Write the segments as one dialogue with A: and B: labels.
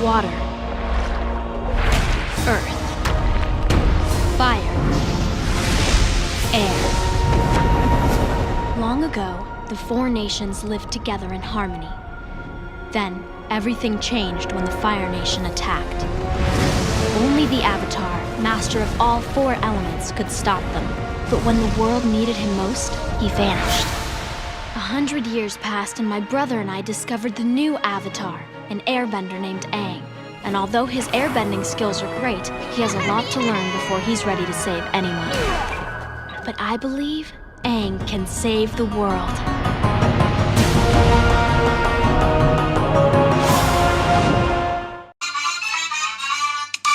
A: water, earth, fire, air. Long ago, the four nations lived together in harmony. Then, everything changed when the Fire Nation attacked. Only the Avatar, master of all four elements, could stop them. But when the world needed him most, he vanished. 100 years passed and my brother and I discovered the new Avatar, an airbender named Aang. And although his airbending skills are great, he has a lot to learn before he's ready to save anyone. But I believe Aang can save the world.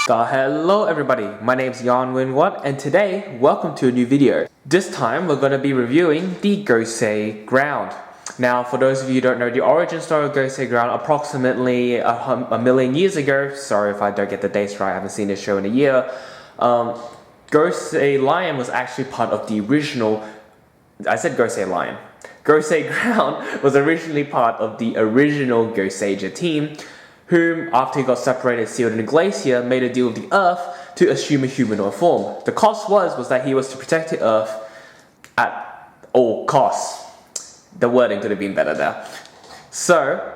B: Hello everybody, my name is Yanwin Watt and today, welcome to a new video. This time we're going to be reviewing the Gosei ground. Now for those of you who don't know the origin story of Gosei ground, approximately a million years ago, sorry if I don't get the dates right, I haven't seen this show in a year, Gosei Lion was actually part of the original, I said Gosei Lion. Gosei ground was originally part of the original Goseiger team, whom, after he got separated, sealed in a glacier, made a deal with the Earth to assume a humanoid form. The cost was that he was to protect the Earth at all costs. The wording could have been better there. So,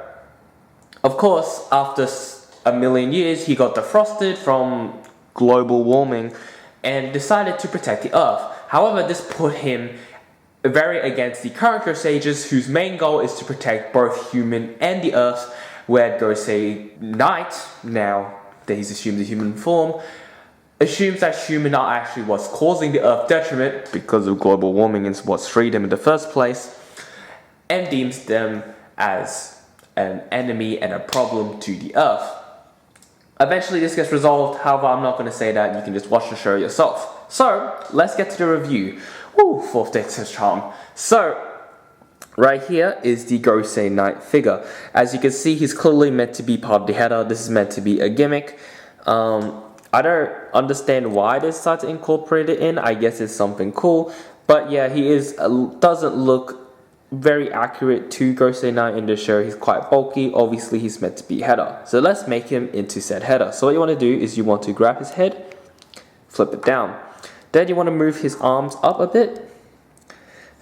B: of course, after a million years, he got defrosted from global warming and decided to protect the Earth. However, this put him very against the current Goseigers, whose main goal is to protect both human and the Earth, where Gosei Knight, now that he's assumed a human form, assumes that human are actually what's causing the Earth detriment because of global warming and what's freed him in the first place, and deems them as an enemy and a problem to the Earth. Eventually this gets resolved, however I'm not going to say that, you can just watch the show yourself. So, let's get to the review. Woo, fourth Dexter's charm. So, right here is the Gosei Knight figure. As you can see, he's clearly meant to be part of the header. This is meant to be a gimmick. I don't understand why they decided to incorporate it in. I guess it's something cool. But yeah, he doesn't look very accurate to Gosei Knight in the show. He's quite bulky. Obviously, he's meant to be header. So let's make him into said header. So what you want to do is you want to grab his head, flip it down. Then you want to move his arms up a bit,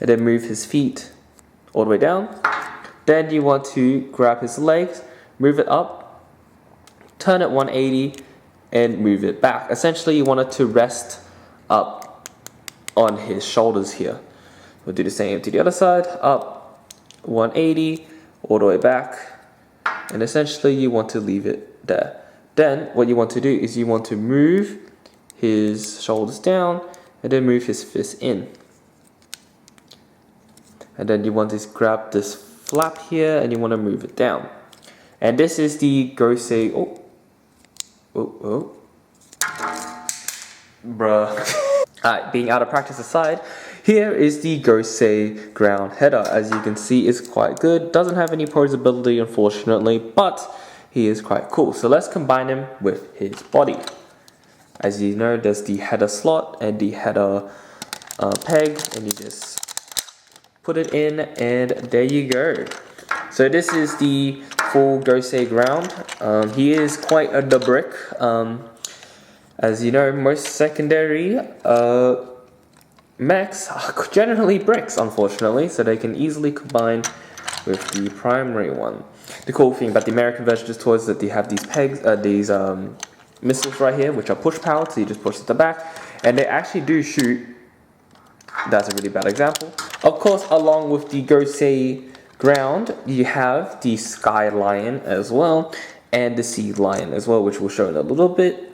B: and then move his feet all the way down. Then you want to grab his legs, move it up, turn it 180 and move it back. Essentially you want it to rest up on his shoulders here. We'll do the same to the other side, up 180 all the way back, and essentially you want to leave it there. Then what you want to do is you want to move his shoulders down and then move his fist in. And then you want to grab this flap here and you want to move it down. And this is the Gosei... Bruh. Alright, being out of practice aside, here is the Gosei ground header. As you can see, it's quite good. Doesn't have any posability, unfortunately, but he is quite cool. So let's combine him with his body. As you know, there's the header slot and the header peg, and you just put it in and there you go. So this is the full Gosei ground. He is quite a brick. As you know, most secondary mechs are generally bricks, unfortunately, so they can easily combine with the primary one. The cool thing about the American version of this toy is that they have these pegs, missiles right here, which are push powered, so you just push it to the back, and they actually do shoot. That's a really bad example. Of course, along with the Gosei ground, you have the Sky Lion as well, and the Sea Lion as well, which we'll show in a little bit.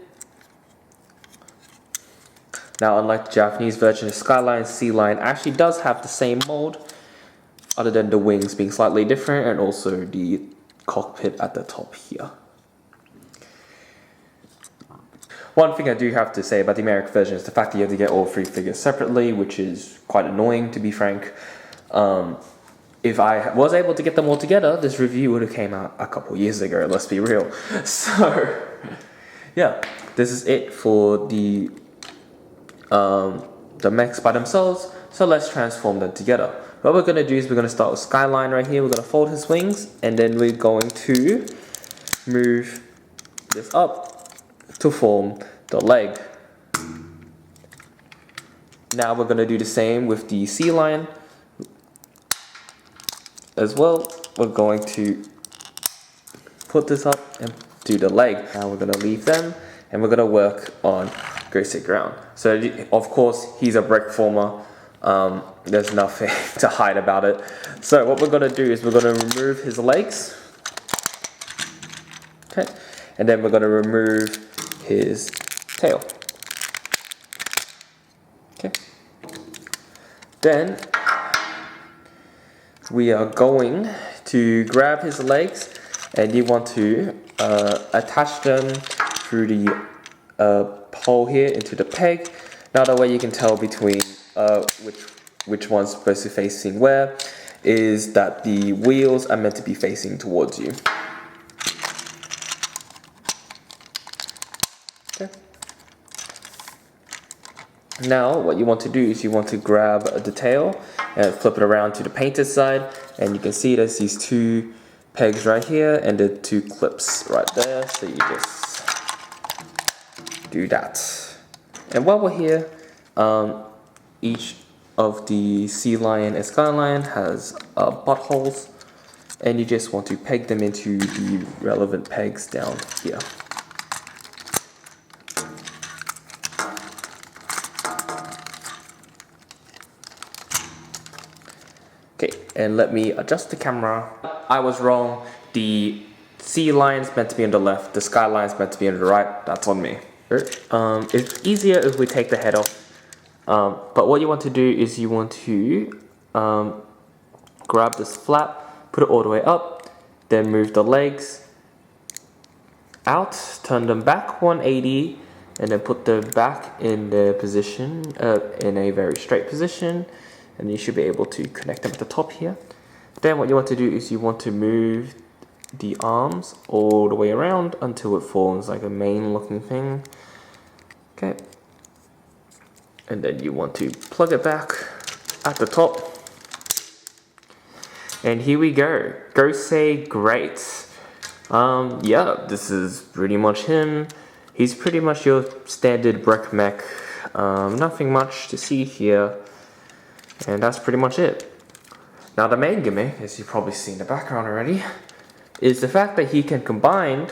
B: Now, unlike the Japanese version, the Sky Lion, Sea Lion actually does have the same mold, other than the wings being slightly different, and also the cockpit at the top here. One thing I do have to say about the American version is the fact that you have to get all three figures separately, which is quite annoying, to be frank. If I was able to get them all together, this review would have came out a couple years ago, let's be real. So, yeah, this is it for the mechs by themselves. So let's transform them together. What we're going to do is we're going to start with Skyline right here. We're going to fold his wings, and then we're going to move this up to form the leg. Now we're going to do the same with the sea lion as well. We're going to put this up and do the leg. Now we're going to leave them and we're going to work on Gosei ground. So of course he's a brick former. There's nothing to hide about it. So what we're going to do is we're going to remove his legs. Okay. And then we're going to remove his tail. Okay. Then we are going to grab his legs and you want to attach them through the pole here into the peg. Now that way you can tell between which one's supposed to be facing where is that the wheels are meant to be facing towards you. Okay. Now what you want to do is you want to grab the tail and flip it around to the painted side, and you can see there's these two pegs right here and the two clips right there, so you just do that. And while we're here, each of the sea lion and sky lion has buttholes, and you just want to peg them into the relevant pegs down here. Okay, and let me adjust the camera. I was wrong. The sea lion's meant to be on the left, the sky lion's meant to be on the right. That's on me. It's easier if we take the head off. But what you want to do is you want to grab this flap, put it all the way up, then move the legs out, turn them back 180, and then put them back in the position, in a very straight position, and you should be able to connect them at the top here. Then what you want to do is you want to move the arms all the way around until it forms like a mane looking thing. Okay. And then you want to plug it back at the top. And here we go. Gosei great. Yeah, this is pretty much him. He's pretty much your standard brick mech. Nothing much to see here. And that's pretty much it. Now the main gimmick, as you've probably seen in the background already, is the fact that he can combine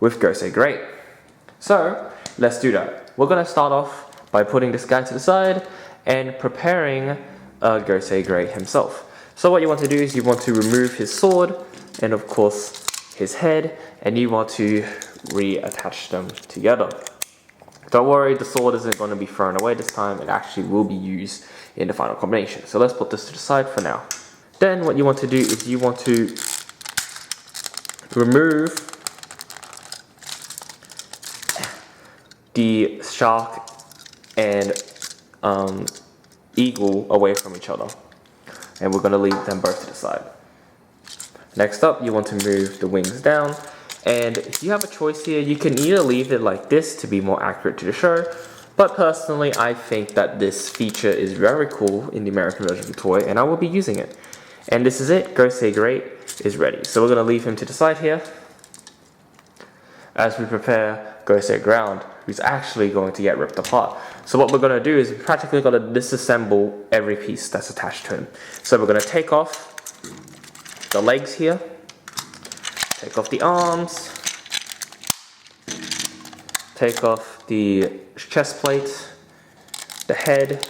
B: with Gosei Great. So let's do that. We're gonna start off by putting this guy to the side and preparing Gosei Great himself. So what you want to do is you want to remove his sword and of course his head, and you want to reattach them together. Don't worry, the sword isn't going to be thrown away this time. It actually will be used in the final combination. So let's put this to the side for now. Then what you want to do is you want to remove the shark and eagle away from each other. And we're going to leave them both to the side. Next up, you want to move the wings down. And if you have a choice here, you can either leave it like this to be more accurate to the show, but personally I think that this feature is very cool in the American version of the toy, and I will be using it. And this is it, Gosei Great is ready. So we're going to leave him to the side here as we prepare Gosei Ground, who's actually going to get ripped apart. So what we're going to do is we're practically going to disassemble every piece that's attached to him. So we're going to take off the legs here, take off the arms, take off the chest plate, the head,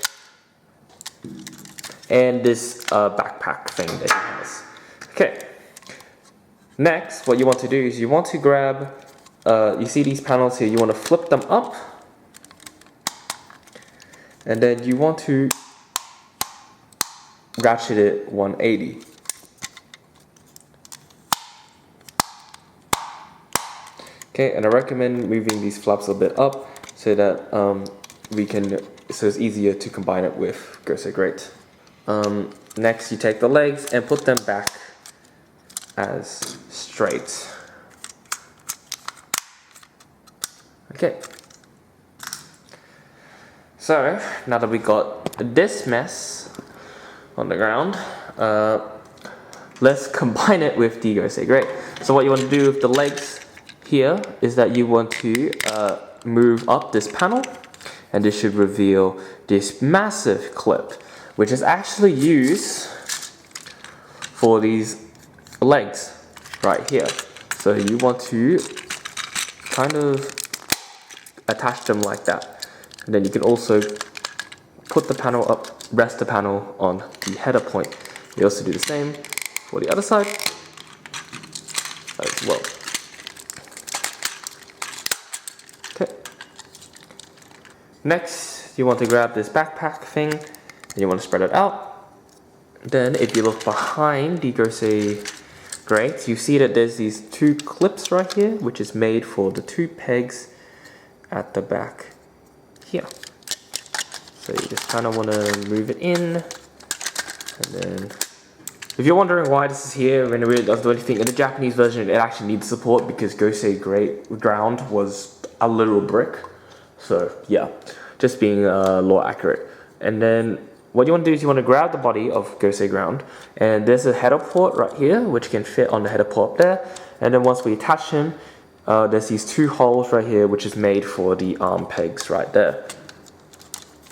B: and this backpack thing that he has. Okay. Next, what you want to do is you want to grab, you see these panels here, you want to flip them up, and then you want to ratchet it 180. Okay, and I recommend moving these flaps a bit up so that so it's easier to combine it with Gosei Great. Next, you take the legs and put them back as straight. Okay. So now that we got this mess on the ground, let's combine it with the Gosei Great. So what you want to do with the legs here is that you want to move up this panel, and this should reveal this massive clip, which is actually used for these legs right here. So you want to kind of attach them like that, and then you can also put the panel up, rest the panel on the header point. You also do the same for the other side as well. Okay. Next, you want to grab this backpack thing and you want to spread it out. Then if you look behind the Gosei Great, you see that there's these two clips right here, which is made for the two pegs at the back here. So you just kind of want to move it in, and then if you're wondering why this is here when it really doesn't do anything, in the Japanese version it actually needs support because Gosei Ground was a literal brick. So yeah, just being lore accurate. And then what you want to do is you want to grab the body of Gosei Ground, and there's a header port right here which can fit on the header port there. And then once we attach him, there's these two holes right here which is made for the arm pegs right there.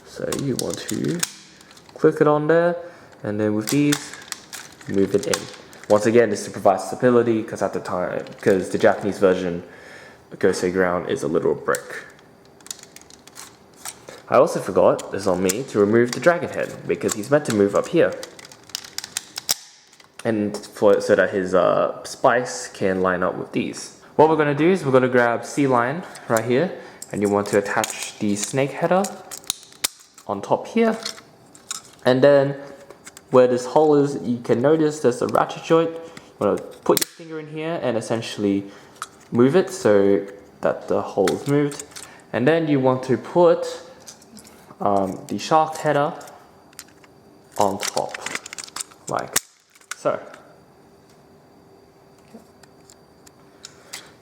B: So you want to click it on there, and then with these, move it in. Once again, this is to provide stability because at the time, because the Japanese version of Gosei Ground is a literal brick. I also forgot, this is on me, to remove the dragon head because he's meant to move up here, and so that his spice can line up with these. What we're going to do is we're going to grab sea lion right here, and you want to attach the snake header on top here, and then where this hole is, you can notice there's a ratchet joint. You want to put your finger in here and essentially move it so that the hole is moved, and then you want to put the shark header on top like so,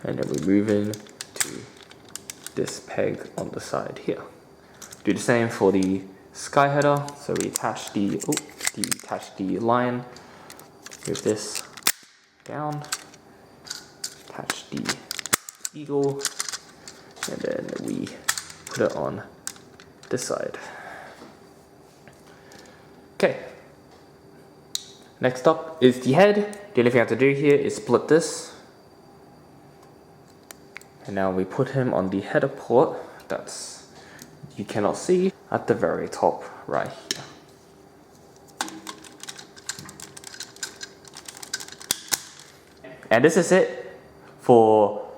B: and then we move in to this peg on the side here. Do the same for the sky header. So we attach the line with this down, attach the eagle, and then we put it on this side. Okay. Next up is the head. The only thing I have to do here is split this, and now we put him on the header port. That's you cannot see at the very top right here. And this is it for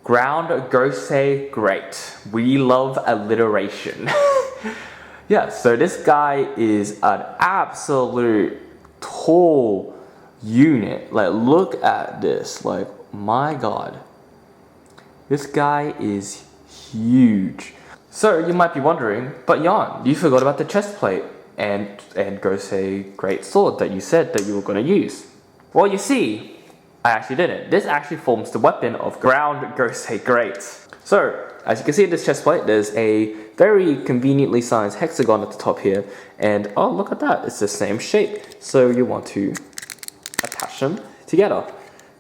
B: Ground Gosei Great. We love alliteration. Yeah, so this guy is an absolute tall unit. Like, look at this. Like, my god. This guy is huge. So you might be wondering, but Jan, you forgot about the chest plate and Gosei Great Sword that you said that you were going to use. Well, you see, I actually didn't. This actually forms the weapon of Ground Gosei Great. So, as you can see in this chest plate, there's a very conveniently sized hexagon at the top here, and oh, look at that, it's the same shape. So you want to attach them together.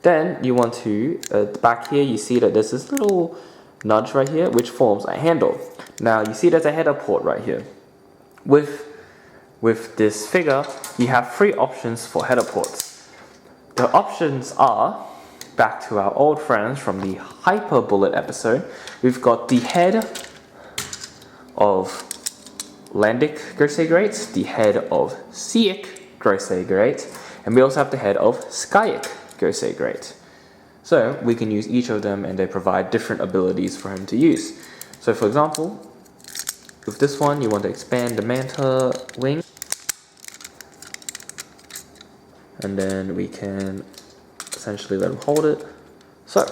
B: Then you want to, at the back here, you see that there's this little nudge right here, which forms a handle. Now you see there's a header port right here. With this figure, you have three options for header ports. The options are, back to our old friends from the Hyper Bullet episode, we've got the head of Landic Gosei Great, the head of Seaic Gosei Great, and we also have the head of Skyic Gosei Great. So we can use each of them and they provide different abilities for him to use. So for example, with this one you want to expand the manta wing, and then we can essentially let him hold it. So,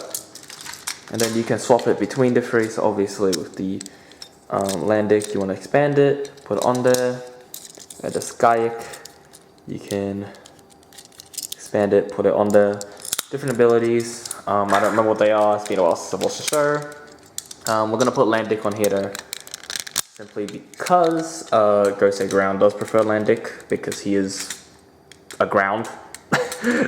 B: and then you can swap it between the three. So obviously with the Landic you want to expand it, put it on there. At the Skyic you can expand it, put it on there. Different abilities. I don't remember what they are. It's been a while since I've watched the show. We're gonna put Landic on here though, simply because Gosei Ground does prefer Landic because he is a ground.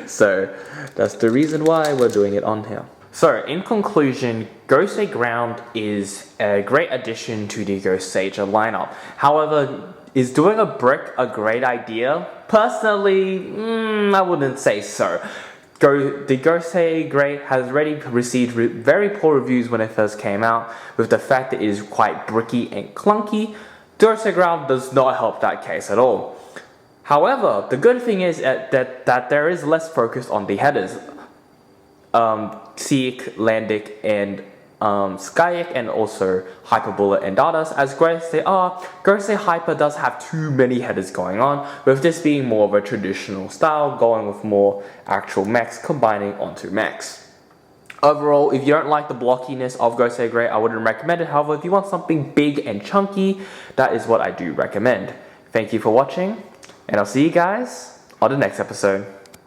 B: So that's the reason why we're doing it on here. So in conclusion, Gosei Ground is a great addition to the Gosei lineup. However, is doing a brick a great idea? Personally, I wouldn't say so. The Gosei Grey has already received very poor reviews when it first came out, with the fact that it is quite bricky and clunky. Gosei Ground does not help that case at all. However, the good thing is that there is less focus on the headers. Seek, Landic, and Skyak, and also Hyperbullet and Dardas. As great as they are, Gosei Hyper does have too many headers going on, with this being more of a traditional style, going with more actual mechs combining onto mechs. Overall, if you don't like the blockiness of Gosei Grey, I wouldn't recommend it. However, if you want something big and chunky, that is what I do recommend. Thank you for watching, and I'll see you guys on the next episode.